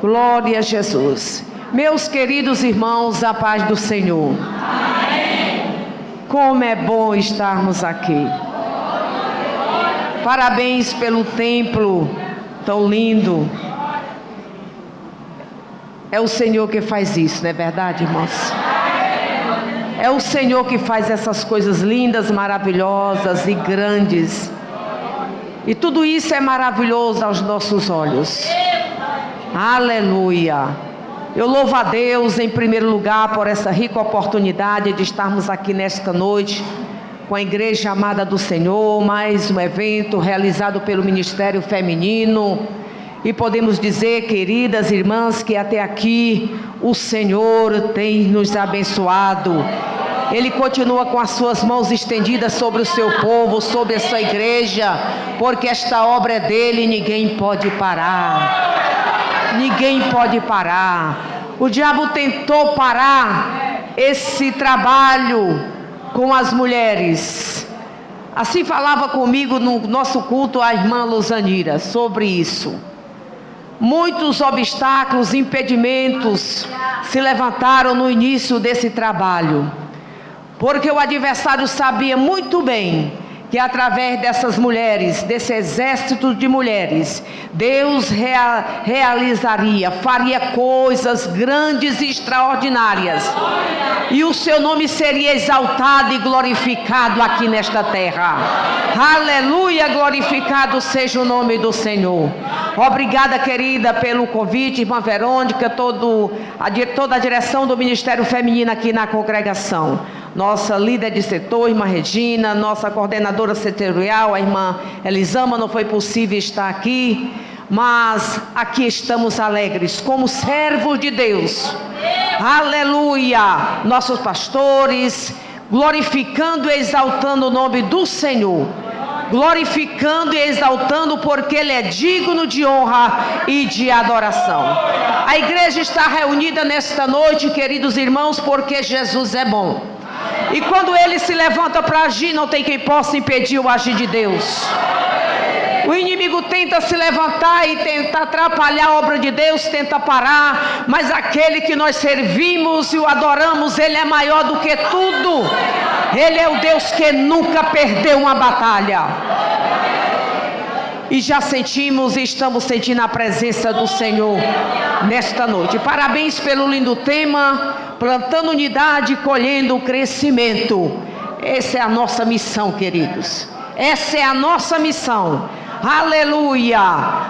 Glória a Jesus. Meus queridos irmãos, a paz do Senhor. Amém. Como é bom estarmos aqui. Parabéns pelo templo tão lindo. É o Senhor que faz isso, não é verdade, irmãos? É o Senhor que faz essas coisas lindas, maravilhosas e grandes. E tudo isso é maravilhoso aos nossos olhos. Aleluia. Eu louvo a Deus em primeiro lugar por essa rica oportunidade de estarmos aqui nesta noite com a Igreja Amada do Senhor, mais um evento realizado pelo Ministério Feminino. E podemos dizer, queridas irmãs, que até aqui o Senhor tem nos abençoado. Ele continua com as suas mãos estendidas sobre o seu povo, sobre a sua igreja, porque esta obra é dele e ninguém pode parar. Ninguém pode parar. O diabo tentou parar esse trabalho com as mulheres. Assim falava comigo no nosso culto a irmã Luzanira sobre isso. Muitos obstáculos, impedimentos se levantaram no início desse trabalho, porque o adversário sabia muito bem que através dessas mulheres, desse exército de mulheres, Deus realizaria, faria coisas grandes e extraordinárias, e o seu nome seria exaltado e glorificado aqui nesta terra. Aleluia, glorificado seja o nome do Senhor. Obrigada, querida, pelo convite, irmã Verônica, toda a direção do Ministério Feminino aqui na congregação. Nossa líder de setor, irmã Regina, nossa coordenadora setorial, a irmã Elisama, não foi possível estar aqui, mas aqui estamos alegres, como servos de Deus. Aleluia! Nossos pastores, glorificando e exaltando o nome do Senhor. Glorificando e exaltando, porque Ele é digno de honra e de adoração. A igreja está reunida nesta noite, queridos irmãos, porque Jesus é bom. E quando Ele se levanta para agir, não tem quem possa impedir o agir de Deus. O inimigo tenta se levantar e tenta atrapalhar a obra de Deus, tenta parar, mas aquele que nós servimos e o adoramos, Ele é maior do que tudo. Ele é o Deus que nunca perdeu uma batalha. E já sentimos e estamos sentindo a presença do Senhor nesta noite. Parabéns pelo lindo tema, plantando unidade, colhendo crescimento. Essa é a nossa missão, queridos. Essa é a nossa missão. Aleluia!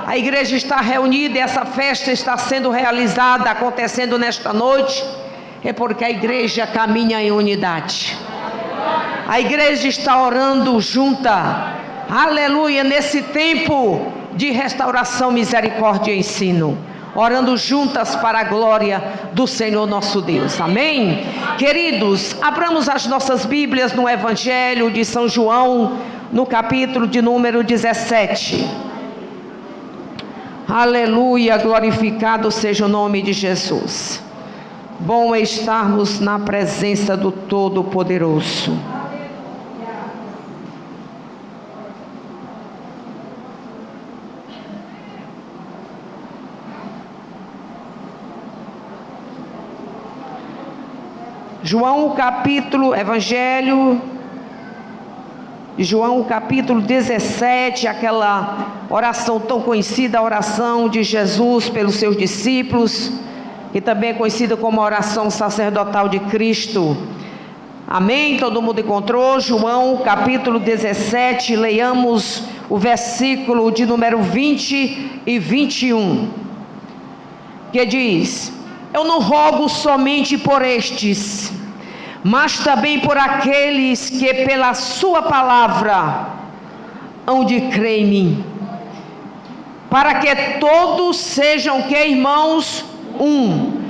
A igreja está reunida e essa festa está sendo realizada, acontecendo nesta noite, é porque a igreja caminha em unidade. A igreja está orando junta. Aleluia! Nesse tempo de restauração, misericórdia e ensino, orando juntas para a glória do Senhor nosso Deus. Amém? Queridos, abramos as nossas Bíblias no Evangelho de São João, no capítulo de número 17. Aleluia, glorificado seja o nome de Jesus. Bom é estarmos na presença do Todo-Poderoso. Evangelho de João, capítulo 17, aquela oração tão conhecida, a oração de Jesus pelos seus discípulos, que também é conhecida como a oração sacerdotal de Cristo. Amém? Todo mundo encontrou? João, capítulo 17, leiamos o versículo de número 20 e 21, que diz: eu não rogo somente por estes, mas também por aqueles que pela sua palavra hão de crer em mim, para que todos sejam, que irmãos, um,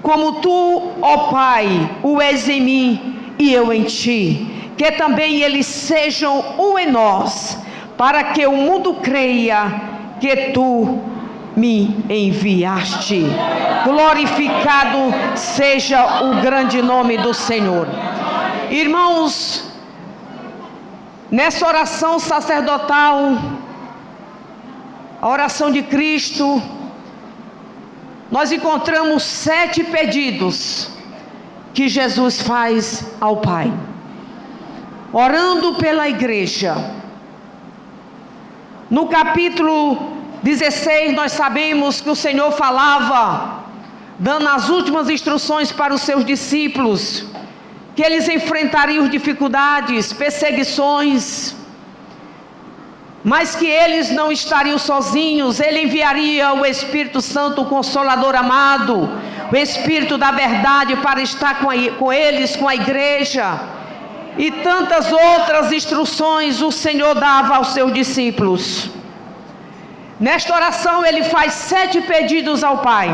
como tu, ó Pai, o és em mim e eu em ti, que também eles sejam um em nós, para que o mundo creia que tu me enviaste. Glorificado seja o grande nome do Senhor. Irmãos, nessa oração sacerdotal, a oração de Cristo, nós encontramos 7 pedidos que Jesus faz ao Pai, orando pela igreja. No capítulo 16, nós sabemos que o Senhor falava, dando as últimas instruções para os seus discípulos, que eles enfrentariam dificuldades, perseguições, mas que eles não estariam sozinhos. Ele enviaria o Espírito Santo, o Consolador amado, o Espírito da verdade, para estar com eles, com a igreja, e tantas outras instruções o Senhor dava aos seus discípulos. Nesta oração ele faz 7 pedidos ao Pai,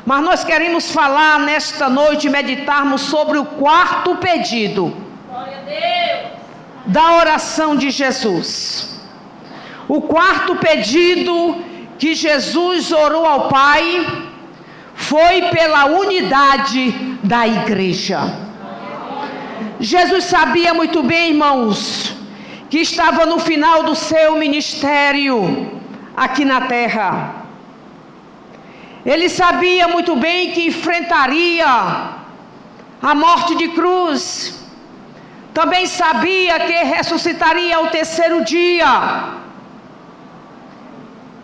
mas nós queremos falar nesta noite, meditarmos sobre o 4º pedido da oração de Jesus. O 4º pedido que Jesus orou ao Pai foi pela unidade da igreja. Jesus sabia muito bem, irmãos, que estava no final do seu ministério aqui na terra. Ele sabia muito bem que enfrentaria a morte de cruz. Também sabia que ressuscitaria ao 3º dia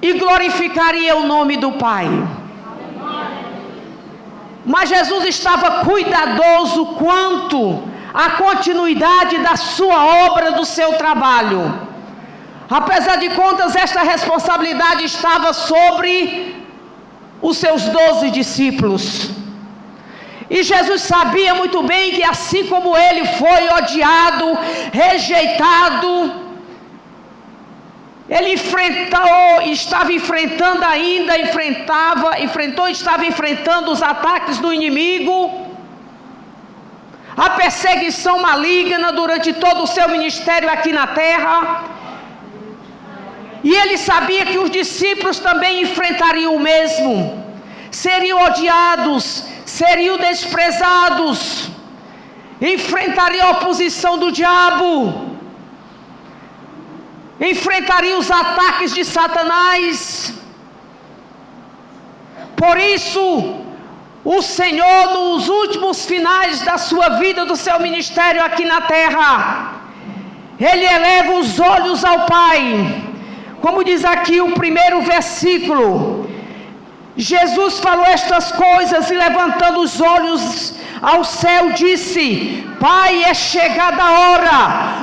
e glorificaria o nome do Pai. Mas Jesus estava cuidadoso quanto à continuidade da sua obra, do seu trabalho. Apesar de contas, esta responsabilidade estava sobre os seus 12 discípulos. E Jesus sabia muito bem que assim como ele foi odiado, rejeitado, ele estava enfrentando os ataques do inimigo, a perseguição maligna durante todo o seu ministério aqui na terra. E ele sabia que os discípulos também enfrentariam o mesmo. Seriam odiados, seriam desprezados, enfrentariam a oposição do diabo, enfrentariam os ataques de Satanás. Por isso, o Senhor, nos últimos finais da sua vida, do seu ministério aqui na terra, ele eleva os olhos ao Pai. Como diz aqui o 1º versículo, Jesus falou estas coisas e, levantando os olhos ao céu, disse: Pai, é chegada a hora,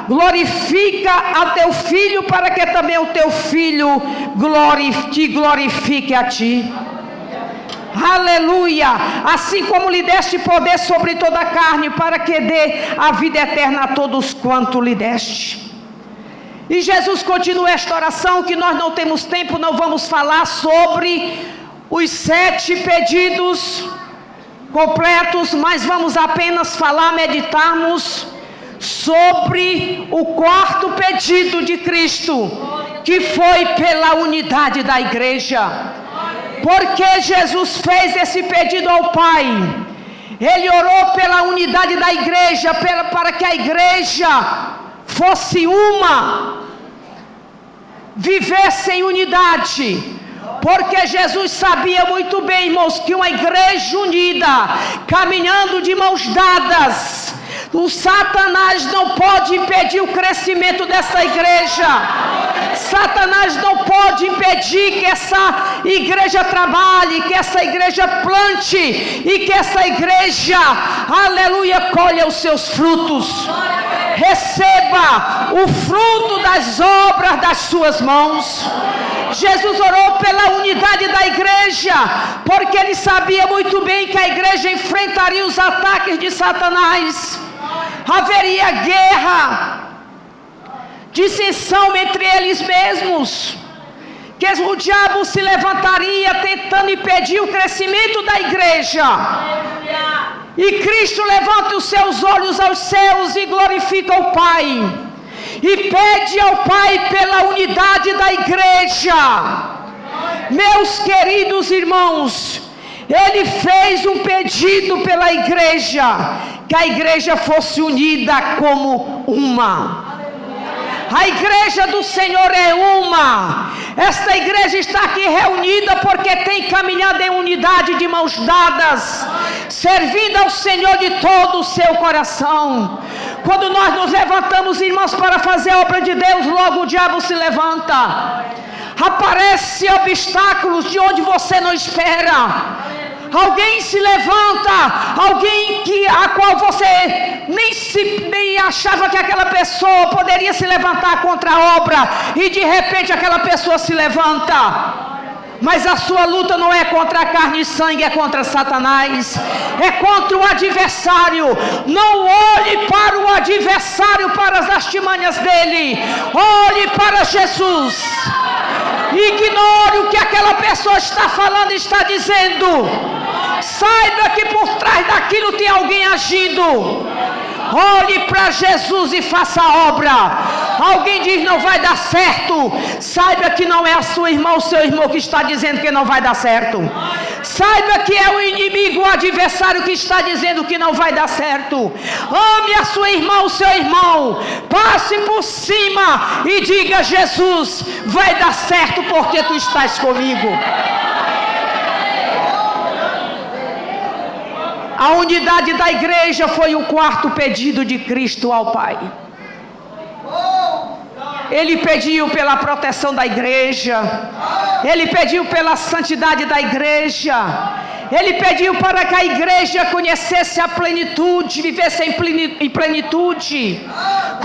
glorifica a teu filho, para que também o teu filho te glorifique a ti. Aleluia! Assim como lhe deste poder sobre toda a carne, para que dê a vida eterna a todos quanto lhe deste. E Jesus continua esta oração, que nós não temos tempo, não vamos falar sobre os 7 pedidos completos, mas vamos apenas falar, meditarmos sobre o 4º pedido de Cristo, que foi pela unidade da igreja. Porque Jesus fez esse pedido ao Pai. Ele orou pela unidade da igreja, para que a igreja fosse uma, vivesse em unidade. Porque Jesus sabia muito bem, irmãos, que uma igreja unida, caminhando de mãos dadas, o Satanás não pode impedir o crescimento dessa igreja. Satanás não pode impedir que essa igreja trabalhe, que essa igreja plante e que essa igreja, aleluia, colha os seus frutos. Receba o fruto das obras das suas mãos. Jesus orou pela unidade da igreja, porque ele sabia muito bem que a igreja enfrentaria os ataques de Satanás. Haveria guerra, dissensão entre eles mesmos, que o diabo se levantaria tentando impedir o crescimento da igreja. E Cristo levanta os seus olhos aos céus e glorifica o Pai, e pede ao Pai pela unidade da igreja. Meus queridos irmãos, ele fez um pedido pela igreja, que a igreja fosse unida como uma. A igreja do Senhor é uma. Esta igreja está aqui reunida porque tem caminhando em unidade de mãos dadas, servindo ao Senhor de todo o seu coração. Quando nós nos levantamos, irmãos, para fazer a obra de Deus, logo o diabo se levanta. Aparecem obstáculos de onde você não espera. Alguém se levanta, alguém a qual você nem achava que aquela pessoa poderia se levantar contra a obra, e de repente aquela pessoa se levanta. Mas a sua luta não é contra a carne e sangue, é contra Satanás, é contra o adversário. Não olhe para o adversário, para as artimanhas dele, olhe para Jesus. Ignore o que aquela pessoa está falando, está dizendo. Saiba que por trás daquilo tem alguém agindo. Olhe para Jesus e faça a obra. Alguém diz não vai dar certo. Saiba que não é a sua irmã, o seu irmão que está dizendo que não vai dar certo. Saiba que é o inimigo, o adversário que está dizendo que não vai dar certo. Ame a sua irmã, o seu irmão. Passe por cima e diga: Jesus, vai dar certo porque tu estás comigo. A unidade da igreja foi o quarto pedido de Cristo ao Pai. Ele pediu pela proteção da igreja. Ele pediu pela santidade da igreja. Ele pediu para que a igreja conhecesse a plenitude, vivesse em plenitude,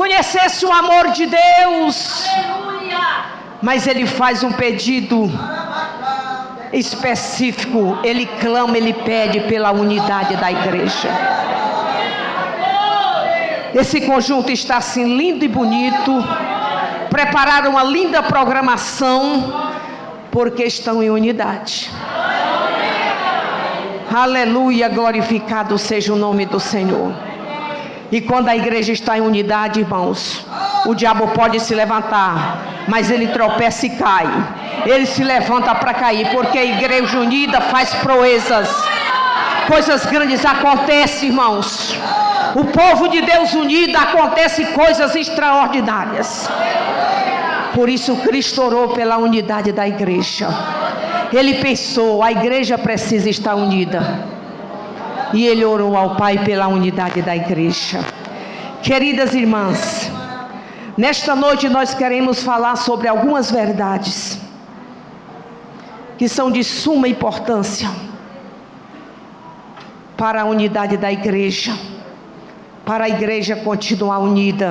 conhecesse o amor de Deus. Mas ele faz um pedido específico. Ele clama, ele pede pela unidade da igreja. Esse conjunto está assim lindo e bonito. Prepararam uma linda programação porque estão em unidade. Aleluia, glorificado seja o nome do Senhor. E quando a igreja está em unidade, irmãos, o diabo pode se levantar, mas ele tropeça e cai. Ele se levanta para cair, porque a igreja unida faz proezas. Coisas grandes acontecem, irmãos. O povo de Deus unido, acontecem coisas extraordinárias. Por isso Cristo orou pela unidade da igreja. Ele pensou, a igreja precisa estar unida. E ele orou ao Pai pela unidade da igreja. Queridas irmãs, nesta noite nós queremos falar sobre algumas verdades que são de suma importância para a unidade da igreja, para a igreja continuar unida,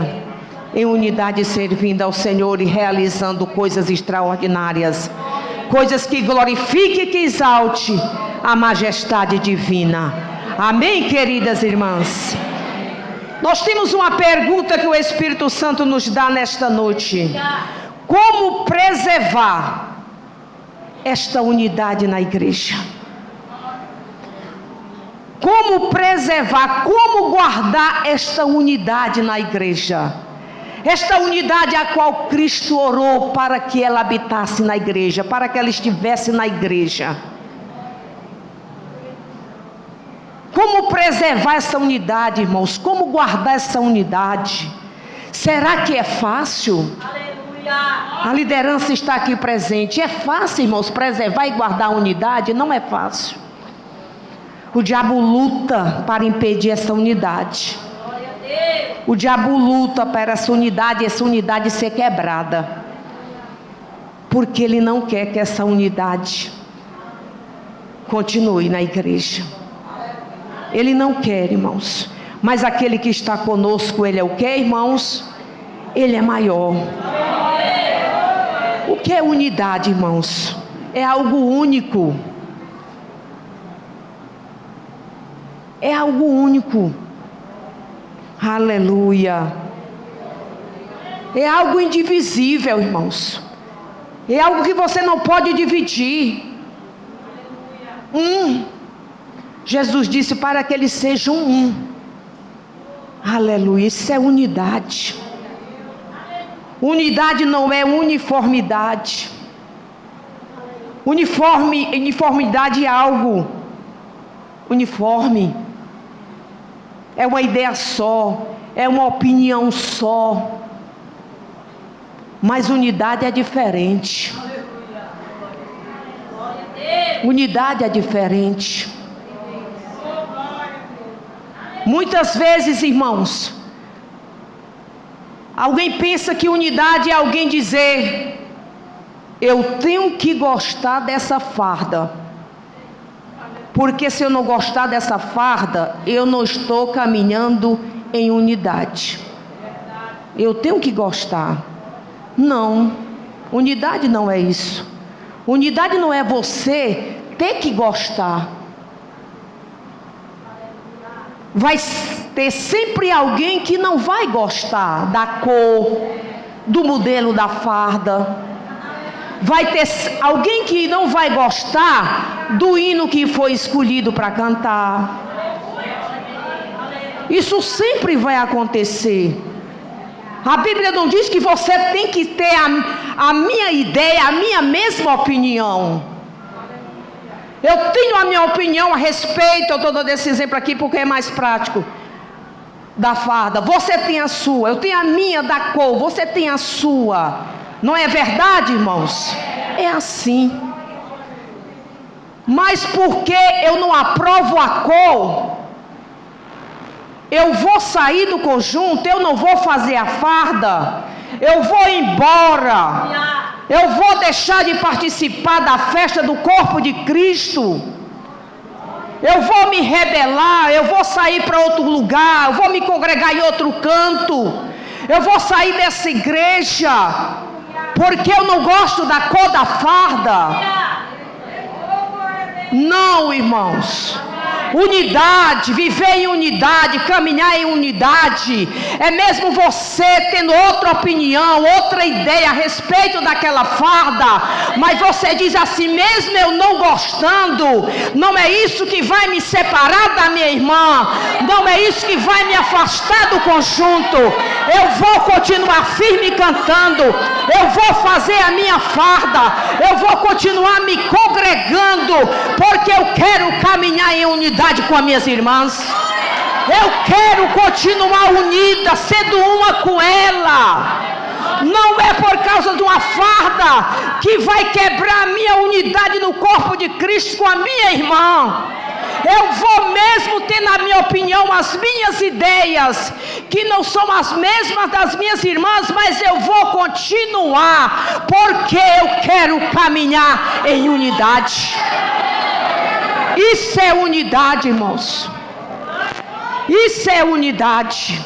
em unidade, servindo ao Senhor e realizando coisas extraordinárias, coisas que glorifiquem e que exalte a majestade divina. Amém, queridas irmãs? Nós temos uma pergunta que o Espírito Santo nos dá nesta noite: como preservar esta unidade na igreja? Como preservar, como guardar esta unidade na igreja? Esta unidade a qual Cristo orou para que ela habitasse na igreja, para que ela estivesse na igreja. Como preservar essa unidade, irmãos? Como guardar essa unidade? Será que é fácil? A liderança está aqui presente. É fácil, irmãos, preservar e guardar a unidade? Não é fácil. O diabo luta para impedir essa unidade. O diabo luta para essa unidade ser quebrada. Porque ele não quer que essa unidade continue na igreja. Ele não quer, irmãos. Mas aquele que está conosco, ele é o que, irmãos? Ele é maior. O que é unidade, irmãos? É algo único. É algo único. Aleluia. É algo indivisível, irmãos. É algo que você não pode dividir. Jesus disse para que eles sejam um. Aleluia. Isso é unidade. Unidade não é uniformidade. Uniformidade é algo uniforme. É uma ideia só, é uma opinião só. Mas unidade é diferente. Unidade é diferente. Muitas vezes, irmãos, alguém pensa que unidade é alguém dizer: eu tenho que gostar dessa farda, porque se eu não gostar dessa farda, eu não estou caminhando em unidade. Eu tenho que gostar. Não, unidade não é isso. Unidade não é você ter que gostar. Vai ter sempre alguém que não vai gostar da cor, do modelo da farda. Vai ter alguém que não vai gostar do hino que foi escolhido para cantar. Isso sempre vai acontecer. A Bíblia não diz que você tem que ter a minha ideia, a minha mesma opinião. Eu tenho a minha opinião a respeito, eu estou dando esse exemplo aqui porque é mais prático, da farda. Você tem a sua, eu tenho a minha da cor, você tem a sua. Não é verdade, irmãos? É assim. Mas porque eu não aprovo a cor, eu vou sair do conjunto, eu não vou fazer a farda, eu vou embora. Eu vou deixar de participar da festa do corpo de Cristo. Eu vou me rebelar, eu vou sair para outro lugar, eu vou me congregar em outro canto. Eu vou sair dessa igreja, porque eu não gosto da cor da farda. Não, irmãos. Unidade, viver em unidade, caminhar em unidade, é mesmo você tendo outra opinião, outra ideia a respeito daquela farda, mas você diz assim: mesmo eu não gostando, não é isso que vai me separar da minha irmã, não é isso que vai me afastar do conjunto. Eu vou continuar firme cantando, eu vou fazer a minha farda, eu vou continuar me congregando, porque eu quero caminhar em unidade com as minhas irmãs. Eu quero continuar unida, sendo uma com ela. Não é por causa de uma farda que vai quebrar a minha unidade no corpo de Cristo com a minha irmã. Eu vou mesmo ter, na minha opinião, as minhas ideias, que não são as mesmas das minhas irmãs, mas eu vou continuar, porque eu quero caminhar em unidade. Isso é unidade, irmãos. Isso é unidade.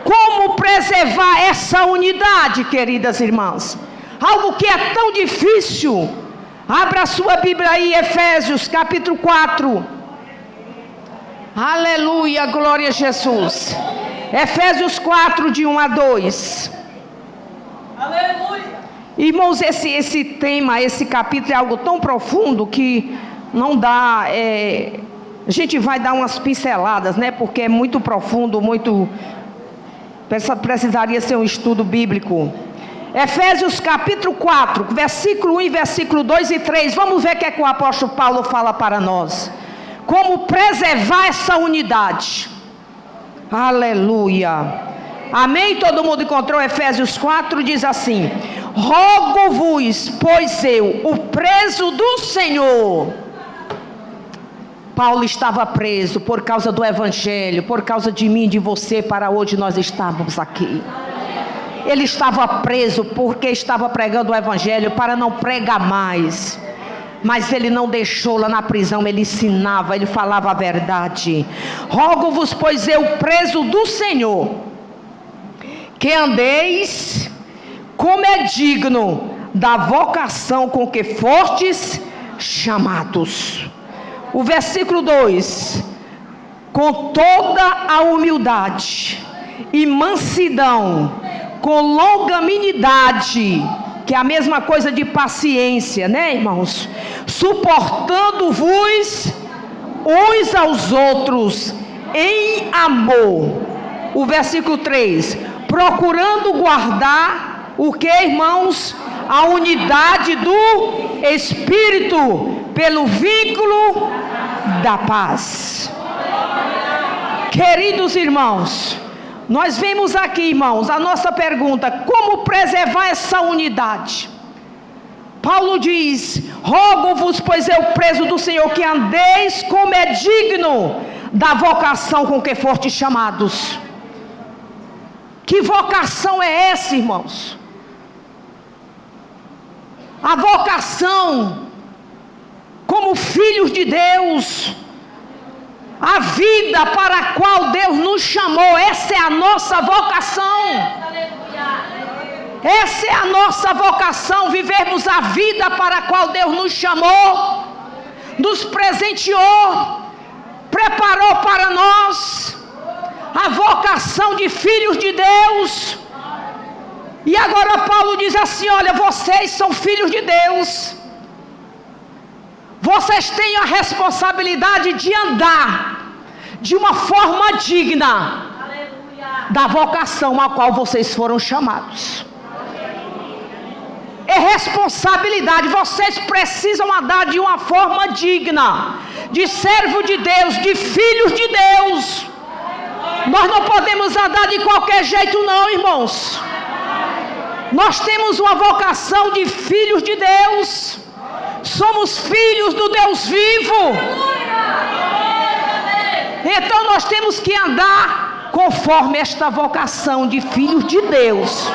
Como preservar essa unidade, queridas irmãs? Algo que é tão difícil. Abra a sua Bíblia aí, Efésios capítulo 4. Aleluia, glória a Jesus. Efésios 4, de 1 a 2. Aleluia. Irmãos, esse tema, esse capítulo é algo tão profundo que não dá, a gente vai dar umas pinceladas, né? Porque é muito profundo, precisaria ser um estudo bíblico. Efésios capítulo 4, versículo 1 e versículo 2 e 3. Vamos ver o que é que o apóstolo Paulo fala para nós. Como preservar essa unidade. Aleluia. Amém? Todo mundo encontrou Efésios 4? Diz assim: rogo-vos, pois eu, o preso do Senhor. Paulo estava preso por causa do evangelho, por causa de mim e de você, para hoje nós estávamos aqui. Ele estava preso porque estava pregando o evangelho para não pregar mais. Mas ele não deixou lá na prisão, ele ensinava, ele falava a verdade. Rogo-vos, pois eu, preso do Senhor, que andeis como é digno da vocação com que fostes chamados. O versículo 2: com toda a humildade e mansidão, com longanimidade, que é a mesma coisa de paciência, né, irmãos? Suportando-vos uns aos outros em amor. O versículo 3: procurando guardar o que, irmãos? A unidade do Espírito, pelo vínculo da paz. Queridos irmãos, nós vemos aqui, irmãos, a nossa pergunta: como preservar essa unidade? Paulo diz: rogo-vos, pois eu, preso do Senhor, que andeis como é digno da vocação com que fortes chamados. Que vocação é essa, irmãos? A vocação como filhos de Deus, a vida para a qual Deus nos chamou, essa é a nossa vocação. Essa é a nossa vocação, vivermos a vida para a qual Deus nos chamou, nos presenteou, preparou para nós, a vocação de filhos de Deus. E agora Paulo diz assim: olha, vocês são filhos de Deus, vocês têm a responsabilidade de andar de uma forma digna da vocação a qual vocês foram chamados. É responsabilidade, vocês precisam andar de uma forma digna, de servo de Deus, de filhos de Deus. Nós não podemos andar de qualquer jeito não, irmãos. Nós temos uma vocação de filhos de Deus. Somos filhos do Deus vivo. Então nós temos que andar conforme esta vocação de filhos de Deus.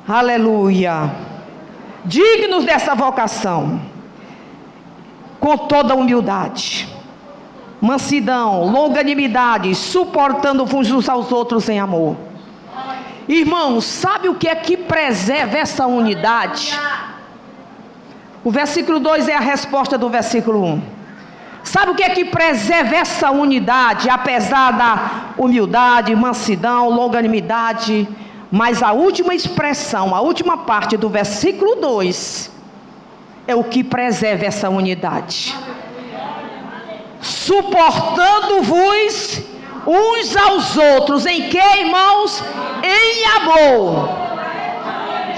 Aleluia. Dignos dessa vocação, com toda humildade, mansidão, longanimidade, suportando uns aos outros em amor. Irmãos, sabe o que é que preserva essa unidade? O versículo 2 é a resposta do versículo 1. Sabe o que é que preserva essa unidade, apesar da humildade, mansidão, longanimidade? Mas a última expressão, a última parte do versículo 2 é o que preserva essa unidade. Suportando-vos uns aos outros. Em que, irmãos? Em amor.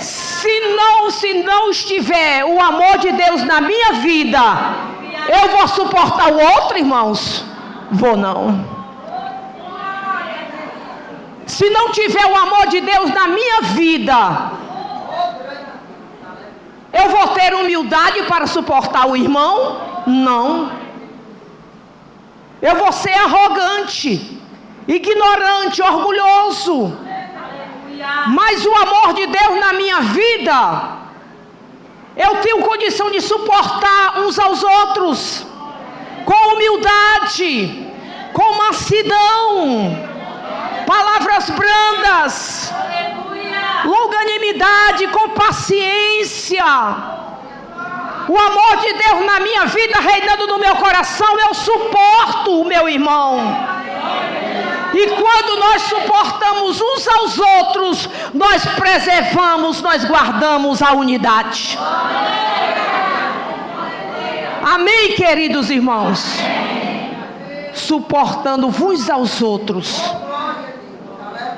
Se não estiver o amor de Deus na minha vida, eu vou suportar o outro, irmãos? Vou não. Se não tiver o amor de Deus na minha vida, eu vou ter humildade para suportar o irmão? Não. Eu vou ser arrogante, ignorante, orgulhoso. Mas o amor de Deus na minha vida, eu tenho condição de suportar uns aos outros, com humildade, com mansidão, palavras brandas, longanimidade, com paciência. O amor de Deus na minha vida reinando no meu coração, eu suporto o meu irmão. E quando nós suportamos uns aos outros, nós preservamos, nós guardamos a unidade. Amém, queridos irmãos? Suportando uns aos outros,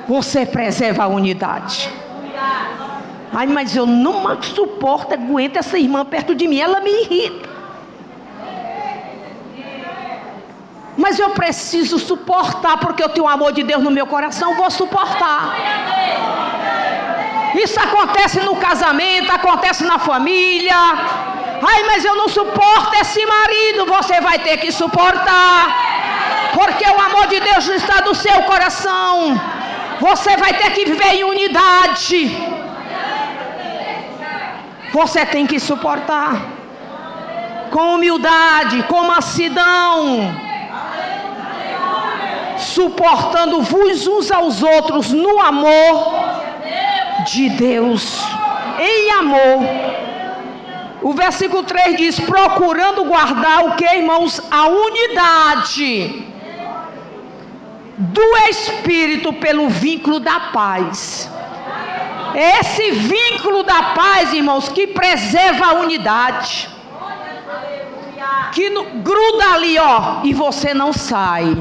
você preserva a unidade. Ai, mas eu não suporto, aguento essa irmã perto de mim, ela me irrita. Mas eu preciso suportar, porque eu tenho o amor de Deus no meu coração, vou suportar. Isso acontece no casamento, acontece na família. Ai, mas eu não suporto esse marido, você vai ter que suportar, porque o amor de Deus está no seu coração. Você vai ter que viver em unidade. Você tem que suportar com humildade, com mansidão, suportando-vos uns aos outros no amor de Deus, em amor. O versículo 3 diz: procurando guardar o que, irmãos? A unidade do Espírito pelo vínculo da paz. É esse vínculo da paz, irmãos, que preserva a unidade, que gruda ali, ó, e você não sai.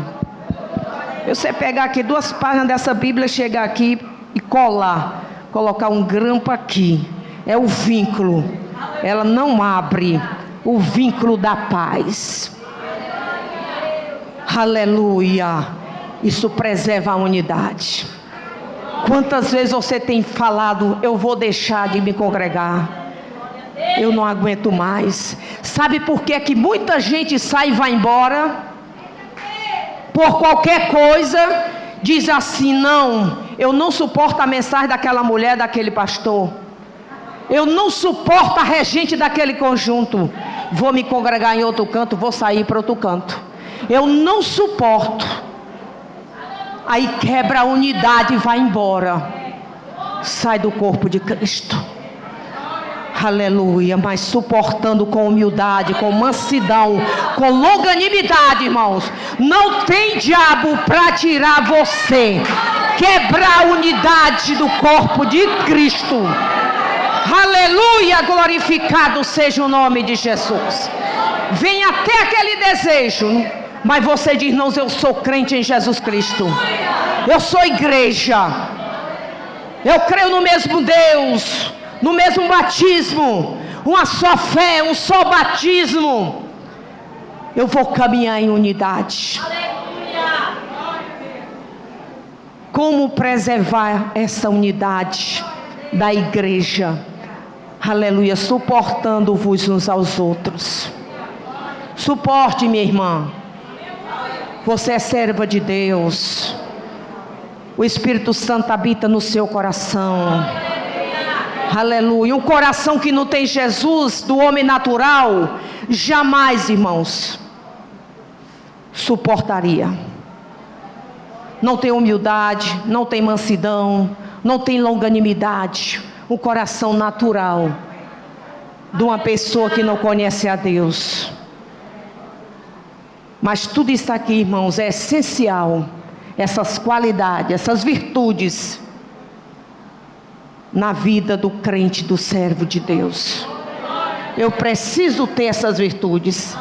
Você pegar aqui 2 páginas dessa Bíblia, chegar aqui e colocar um grampo aqui, é o vínculo. Ela não abre o vínculo da paz. Aleluia. Isso preserva a unidade. Quantas vezes você tem falado, eu vou deixar de me congregar, eu não aguento mais. Sabe por que que muita gente sai e vai embora? Por qualquer coisa, diz assim: não, eu não suporto a mensagem daquela mulher, daquele pastor, eu não suporto a regente daquele conjunto, vou me congregar em outro canto, vou sair para outro canto, eu não suporto. Aí quebra a unidade e vai embora, sai do corpo de Cristo. Aleluia. Mas suportando com humildade, com mansidão, com longanimidade, irmãos. Não tem diabo para tirar você, quebrar a unidade do corpo de Cristo. Aleluia, glorificado seja o nome de Jesus. Vem até aquele desejo, mas você diz: não, eu sou crente em Jesus Cristo, eu sou igreja, eu creio no mesmo Deus, no mesmo batismo, uma só fé, um só batismo, eu vou caminhar em unidade. Como preservar essa unidade da igreja? Aleluia, suportando-vos uns aos outros. Suporte, minha irmã. Você é serva de Deus. O Espírito Santo habita no seu coração. Aleluia. Um coração que não tem Jesus, do homem natural, jamais, irmãos, suportaria. Não tem humildade, não tem mansidão, não tem longanimidade. Um coração natural de uma pessoa que não conhece a Deus. Mas tudo isso aqui, irmãos, é essencial. Essas qualidades, essas virtudes na vida do crente, do servo de Deus. Eu preciso ter essas virtudes.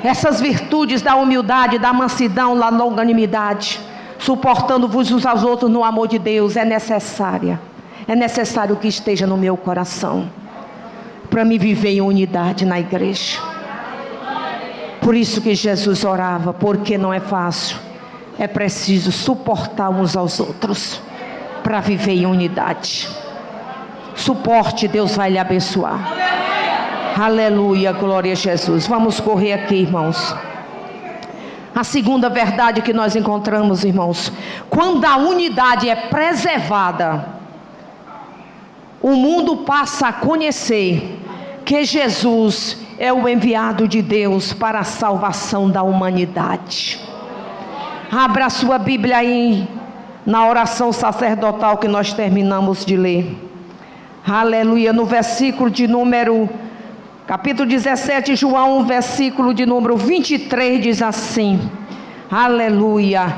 Essas virtudes da humildade, da mansidão, da longanimidade, suportando-vos uns aos outros no amor de Deus, é necessária. É necessário que esteja no meu coração, para me viver em unidade na igreja. Por isso que Jesus orava, porque não é fácil. É preciso suportar uns aos outros, para viver em unidade. Suporte, Deus vai lhe abençoar. Aleluia, glória a Jesus. Vamos correr aqui, irmãos. A segunda verdade que nós encontramos, irmãos: quando a unidade é preservada, o mundo passa a conhecer que Jesus é o enviado de Deus para a salvação da humanidade. Abra a sua Bíblia aí, na oração sacerdotal que nós terminamos de ler. Aleluia, no versículo de número, capítulo 17, João, versículo de número 23, diz assim: aleluia,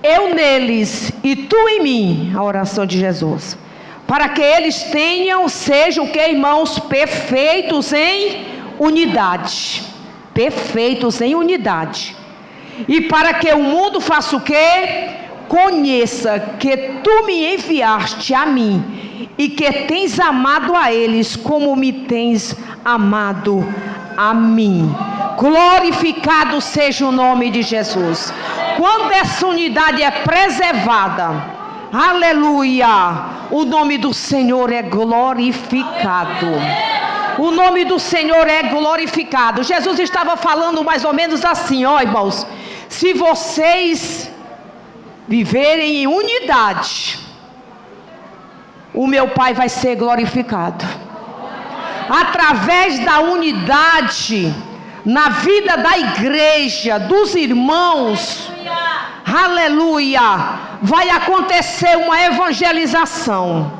eu neles e tu em mim, a oração de Jesus, para que eles sejam que, irmãos, perfeitos em unidade. Perfeitos em unidade. E para que o mundo faça o quê? Conheça que tu me enviaste a mim, e que tens amado a eles como me tens amado a mim. Glorificado seja o nome de Jesus. Quando essa unidade é preservada, aleluia, o nome do Senhor é glorificado. O nome do Senhor é glorificado. Jesus estava falando mais ou menos assim: ó, irmãos, se vocês viverem em unidade, o meu Pai vai ser glorificado. Através da unidade na vida da igreja, dos irmãos, aleluia, vai acontecer uma evangelização.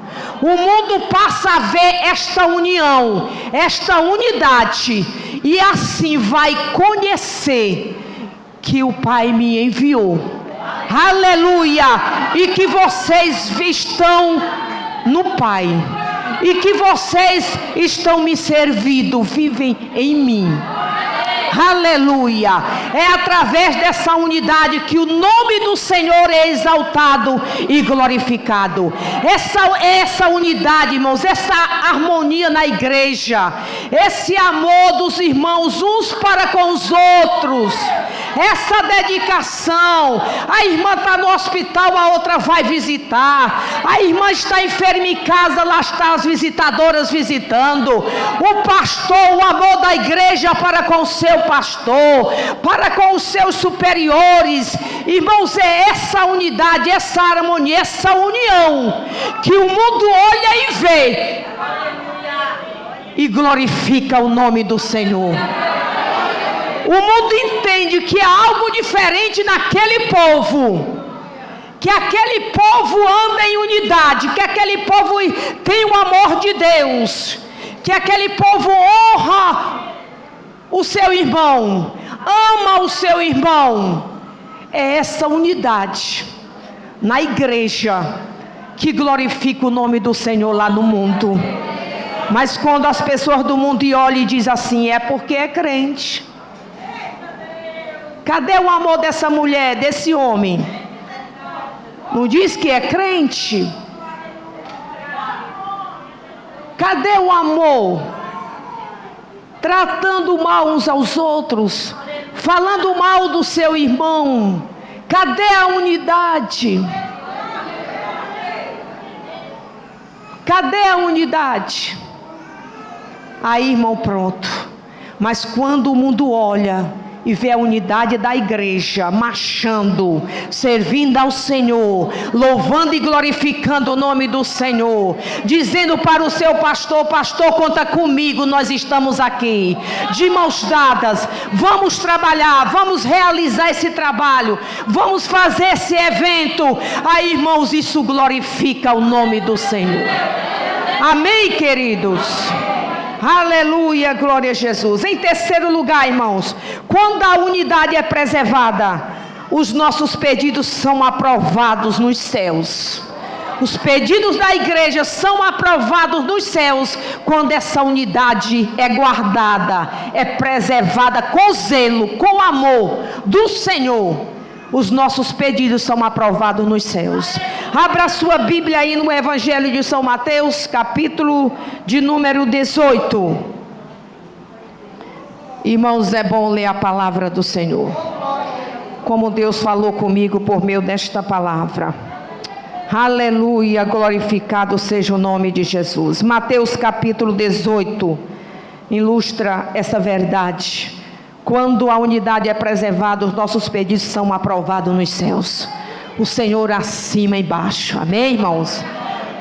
O mundo passa a ver esta união, esta unidade, e assim vai conhecer que o Pai me enviou. Aleluia! E que vocês estão no Pai, e que vocês estão me servindo, vivem em mim. Aleluia. É através dessa unidade que o nome do Senhor é exaltado e glorificado. Essa unidade, irmãos, essa harmonia na igreja, esse amor dos irmãos uns para com os outros, essa dedicação. A irmã está no hospital, a outra vai visitar. A irmã está enferma em casa, lá está as visitadoras visitando. O pastor, o amor da igreja para com o seu pastor, para com os seus superiores. Irmãos, é essa unidade, essa harmonia, essa união que o mundo olha e vê e glorifica o nome do Senhor. O mundo entende que há algo diferente naquele povo, que aquele povo anda em unidade, que aquele povo tem o amor de Deus, que aquele povo honra o seu irmão, ama o seu irmão. É essa unidade na igreja que glorifica o nome do Senhor lá no mundo. Mas quando as pessoas do mundo olham e dizem assim, é porque é crente. Cadê o amor dessa mulher, desse homem? Não diz que é crente? Cadê o amor? Tratando mal uns aos outros, falando mal do seu irmão. Cadê a unidade? Cadê a unidade? Aí, irmão, pronto. Mas quando o mundo olha e vê a unidade da igreja marchando, servindo ao Senhor, louvando e glorificando o nome do Senhor, dizendo para o seu pastor, pastor, conta comigo, nós estamos aqui, de mãos dadas, vamos trabalhar, vamos realizar esse trabalho, vamos fazer esse evento. Aí, irmãos, isso glorifica o nome do Senhor. Amém, queridos? Aleluia, glória a Jesus. Em terceiro lugar, irmãos, quando a unidade é preservada, os nossos pedidos são aprovados nos céus. Os pedidos da igreja são aprovados nos céus quando essa unidade é guardada, é preservada com zelo, com amor do Senhor. Os nossos pedidos são aprovados nos céus. Abra sua Bíblia aí no Evangelho de São Mateus, capítulo de número 18. Irmãos, é bom ler a palavra do Senhor. Como Deus falou comigo por meio desta palavra. Aleluia, glorificado seja o nome de Jesus. Mateus capítulo 18 ilustra essa verdade. Quando a unidade é preservada, os nossos pedidos são aprovados nos céus. O Senhor acima e embaixo. Amém, irmãos?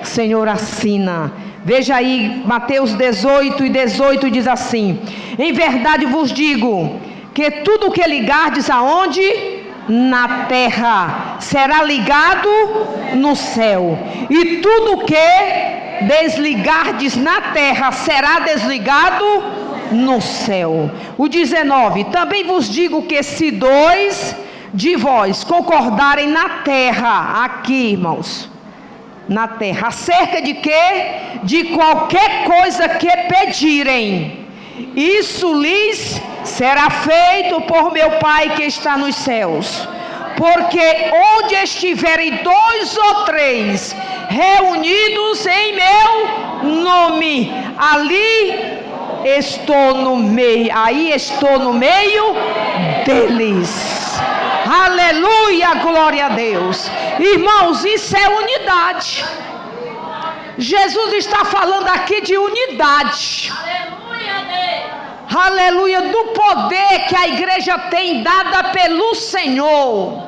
O Senhor assina. Veja aí, Mateus 18:18 diz assim: em verdade vos digo, que tudo que ligardes aonde? Na terra, será ligado no céu. E tudo que desligardes na terra, será desligado no céu. O 19: também vos digo que se dois de vós concordarem na terra, aqui, irmãos, na terra, acerca de quê? De qualquer coisa que pedirem, isso lhes será feito por meu Pai que está nos céus. Porque onde estiverem dois ou três reunidos em meu nome, ali estou no meio, aí estou no meio deles. Aleluia, glória a Deus. Irmãos, isso é unidade. Jesus está falando aqui de unidade. Aleluia, do poder que a igreja tem dada pelo Senhor.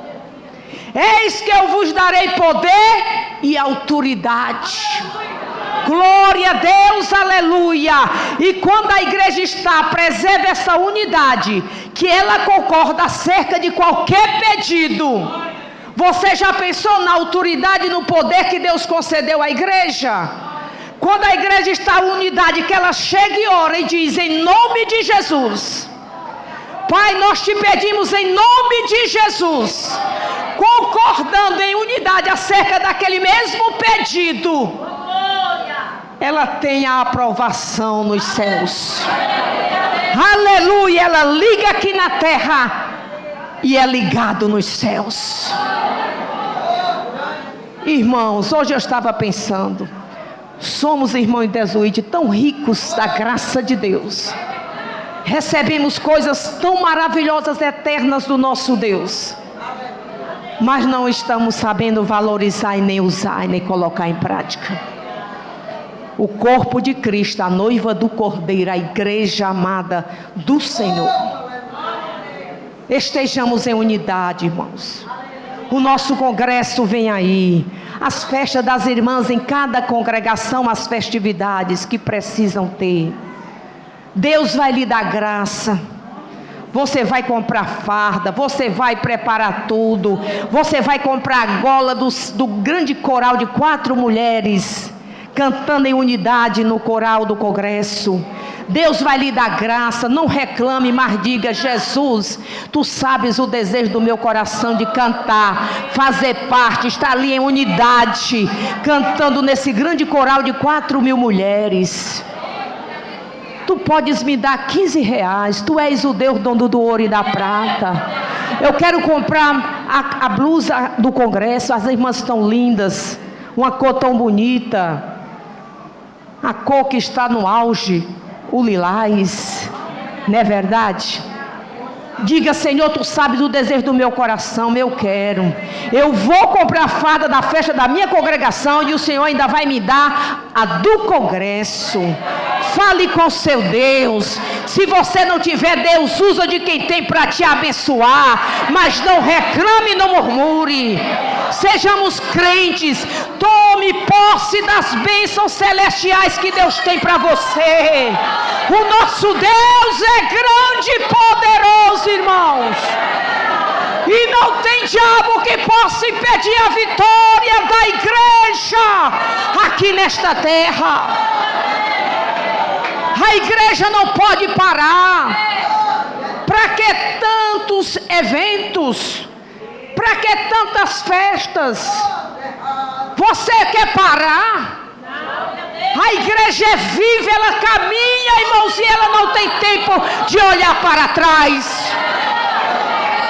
Eis que eu vos darei poder e autoridade. Glória a Deus, aleluia. E quando a igreja está, preserva essa unidade, que ela concorda acerca de qualquer pedido. Você já pensou na autoridade e no poder que Deus concedeu à igreja? Quando a igreja está em unidade, que ela chega e ora e diz em nome de Jesus: Pai, nós te pedimos em nome de Jesus, concordando em unidade acerca daquele mesmo pedido, ela tem a aprovação nos céus. Aleluia, ela liga aqui na terra e é ligado nos céus. Irmãos, hoje eu estava pensando, somos, irmão Desuíde, tão ricos da graça de Deus. Recebemos coisas tão maravilhosas, eternas do nosso Deus. Mas não estamos sabendo valorizar e nem usar e nem colocar em prática. O corpo de Cristo, a noiva do Cordeiro, a igreja amada do Senhor. Estejamos em unidade, irmãos. O nosso congresso vem aí. As festas das irmãs em cada congregação, as festividades que precisam ter. Deus vai lhe dar graça. Você vai comprar farda, você vai preparar tudo. Você vai comprar a gola do grande coral de 4 mulheres cantando em unidade no coral do congresso. Deus vai lhe dar graça. Não reclame, mas diga: Jesus, tu sabes o desejo do meu coração de cantar, fazer parte, estar ali em unidade, cantando nesse grande coral de 4.000 mulheres. Tu podes me dar 15 reais, tu és o Deus dono do ouro e da prata. Eu quero comprar a blusa do congresso, as irmãs estão lindas, uma cor tão bonita, a cor que está no auge, o lilás, não é verdade? Diga: Senhor, tu sabes o desejo do meu coração, eu quero. Eu vou comprar a farda da festa da minha congregação e o Senhor ainda vai me dar a do congresso. Fale com seu Deus. Se você não tiver, Deus usa de quem tem para te abençoar. Mas não reclame, não murmure. Sejamos crentes. Tome posse das bênçãos celestiais que Deus tem para você. O nosso Deus é grande e poderoso, irmãos. E não tem diabo que possa impedir a vitória da igreja aqui nesta terra. A igreja não pode parar. Para que tantos eventos? Para que tantas festas? Você quer parar? A igreja é viva, ela caminha, irmãos, e ela não tem tempo de olhar para trás.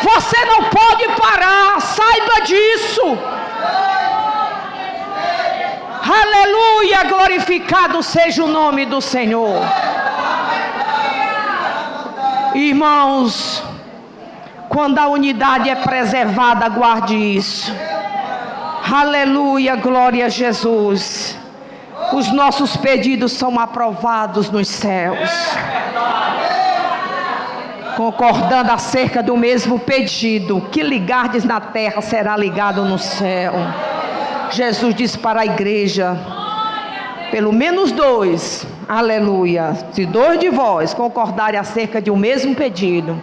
Você não pode parar, saiba disso. Aleluia, glorificado seja o nome do Senhor. Irmãos, quando a unidade é preservada, guarde isso. Aleluia, glória a Jesus. Os nossos pedidos são aprovados nos céus. Concordando acerca do mesmo pedido, que ligardes na terra será ligado no céu. Jesus disse para a igreja: pelo menos 2, aleluia, se 2 de vós concordarem acerca de um mesmo pedido.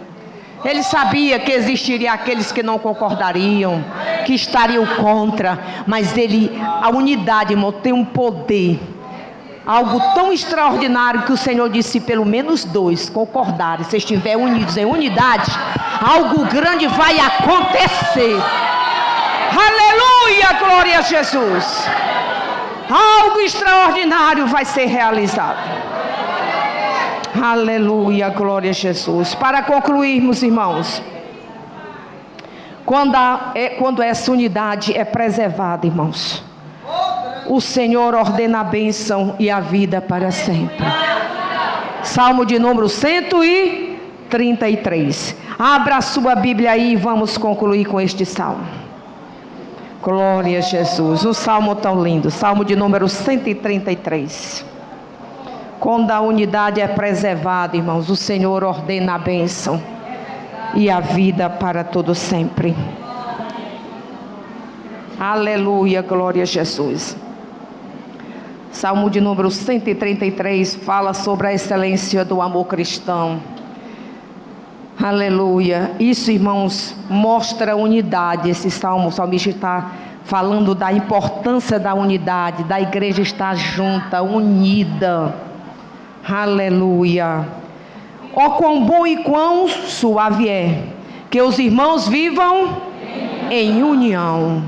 Ele sabia que existiriam aqueles que não concordariam, que estariam contra, mas a unidade, irmão, tem um poder, algo tão extraordinário, que o Senhor disse: pelo menos 2 concordarem, se estiverem unidos em unidade, algo grande vai acontecer. Aleluia, glória a Jesus. Algo extraordinário vai ser realizado. Aleluia, glória a Jesus. Para concluirmos, irmãos, quando essa unidade é preservada, irmãos, o Senhor ordena a bênção e a vida para sempre. Salmo de número 133. Abra a sua Bíblia aí e vamos concluir com este salmo. Glória a Jesus. Um salmo tão lindo. Salmo de número 133. Quando a unidade é preservada, irmãos, o Senhor ordena a bênção e a vida para todo sempre. Aleluia, glória a Jesus. Salmo de número 133 fala sobre a excelência do amor cristão. Aleluia. Isso, irmãos, mostra a unidade. Esse salmo, o salmista está falando da importância da unidade, da igreja estar junta, unida. Aleluia. Ó, quão bom e quão suave é que os irmãos vivam em união.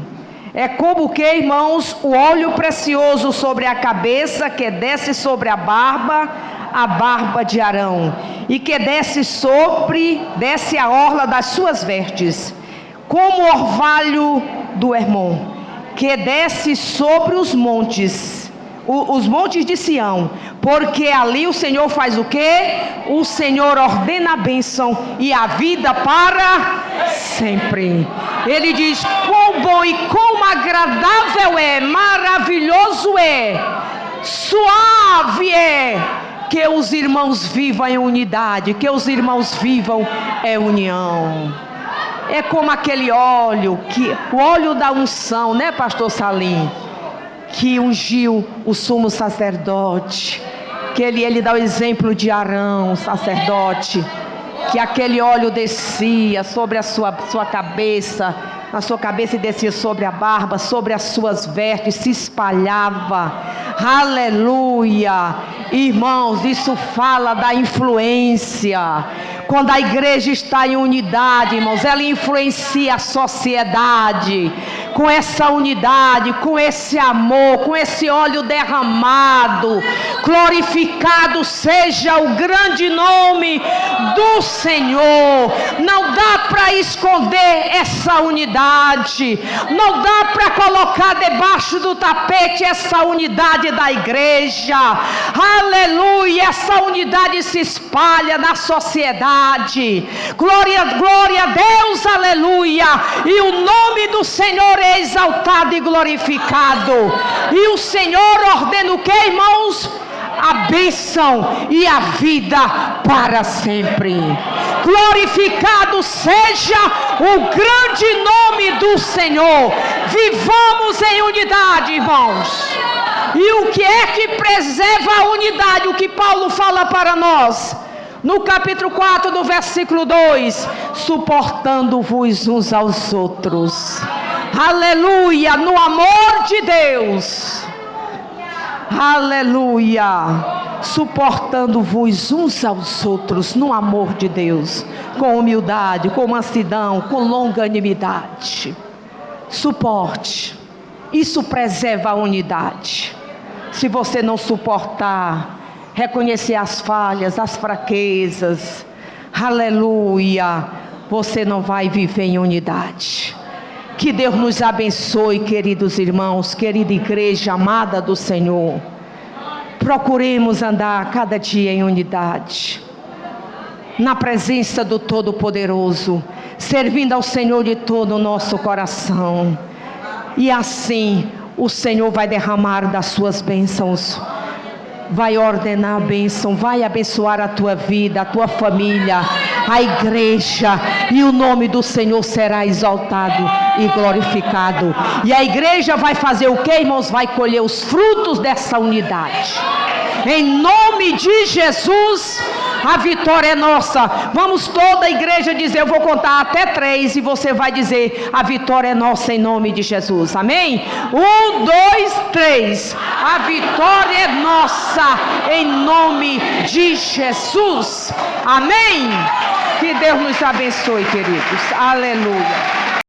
É como o que, irmãos? O óleo precioso sobre a cabeça, que desce sobre a barba de Arão, e que desce a orla das suas vestes, como o orvalho do Hermon, que desce sobre os montes de Sião, porque ali o Senhor faz o quê? O Senhor ordena a bênção e a vida para sempre. Ele diz: quão bom e quão agradável é, maravilhoso é, suave é, que os irmãos vivam em unidade, que os irmãos vivam em união. É como aquele óleo, o óleo da unção, né, pastor Salim, que ungiu o sumo sacerdote, que ele dá o exemplo de Arão, sacerdote, que aquele óleo descia sobre a sua cabeça, na sua cabeça, e descia sobre a barba, sobre as suas vestes, se espalhava. Aleluia! Irmãos, isso fala da influência. Quando a igreja está em unidade, irmãos, ela influencia a sociedade. Com essa unidade, com esse amor, com esse óleo derramado, glorificado seja o grande nome do Senhor. Não dá para esconder essa unidade, não dá para colocar debaixo do tapete essa unidade da igreja. Aleluia! Essa unidade se espalha na sociedade. Glória a Deus, aleluia! E o nome do Senhor é exaltado e glorificado. E o Senhor ordena o que, irmãos? A bênção e a vida para sempre. Glorificado seja o grande nome do Senhor. Vivamos em unidade, irmãos. E o que é que preserva a unidade? O que Paulo fala para nós no capítulo 4, do versículo 2: suportando-vos uns aos outros. Aleluia! No amor de Deus. Aleluia! Suportando-vos uns aos outros no amor de Deus, com humildade, com mansidão, com longanimidade. Suporte. Isso preserva a unidade. Se você não suportar, reconhecer as falhas, as fraquezas, aleluia, você não vai viver em unidade. Que Deus nos abençoe, queridos irmãos, querida igreja amada do Senhor. Procuremos andar cada dia em unidade, na presença do Todo-Poderoso, servindo ao Senhor de todo o nosso coração. E assim o Senhor vai derramar das suas bênçãos, vai ordenar a bênção, vai abençoar a tua vida, a tua família, a igreja, e o nome do Senhor será exaltado e glorificado. E a igreja vai fazer o que, irmãos? Vai colher os frutos dessa unidade. Em nome de Jesus, a vitória é nossa. Vamos toda a igreja dizer, eu vou contar até 3 e você vai dizer, a vitória é nossa em nome de Jesus. Amém? 1, 2, 3. A vitória é nossa em nome de Jesus. Amém? Que Deus nos abençoe, queridos. Aleluia.